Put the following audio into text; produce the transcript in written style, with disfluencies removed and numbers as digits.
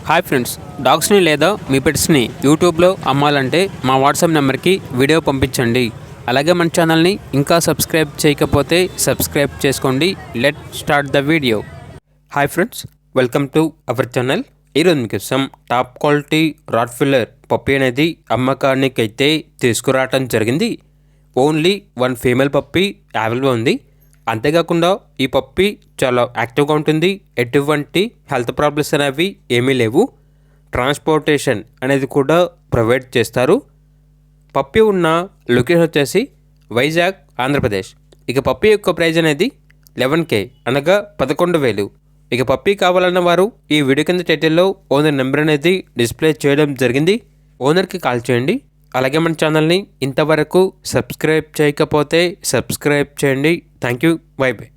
Hi friends, డాగ్స్ని లేదా మీ పెట్స్ని యూట్యూబ్లో అమ్మాలంటే మా వాట్సాప్ నెంబర్కి వీడియో పంపించండి. అలాగే మన ఛానల్ని ఇంకా సబ్స్క్రైబ్ చేయకపోతే సబ్స్క్రైబ్ చేసుకోండి. Let start the video. Hi friends, welcome to our channel. ఈరోజు మీకోసం టాప్ క్వాలిటీ రాట్వీలర్ పప్పీ అనేది అమ్మకానికి అయితే తీసుకురావటం జరిగింది. ఓన్లీ 1 ఫీమేల్ పప్పీ అవైలబుల్ ఉంది. అంతేకాకుండా ఈ పప్పీ చాలా యాక్టివ్గా ఉంటుంది. ఎటువంటి హెల్త్ ప్రాబ్లమ్స్ అనేవి ఏమీ లేవు. ట్రాన్స్పోర్టేషన్ అనేది కూడా ప్రొవైడ్ చేస్తారు. పప్పీ ఉన్న లొకేషన్ వచ్చేసి వైజాగ్, ఆంధ్రప్రదేశ్. ఇక పప్పీ యొక్క ప్రైజ్ అనేది 11K అనగా 11,000. ఇక పప్పీ కావాలన్న వారు ఈ వీడియో కింద టైటిల్లో ఓనర్ నెంబర్ అనేది డిస్ప్లే చేయడం జరిగింది. ఓనర్కి కాల్ చేయండి. అలాగే మన ఛానల్ని ఇంతవరకు సబ్స్క్రైబ్ చేయకపోతే సబ్స్క్రైబ్ చేయండి. Thank you. By by.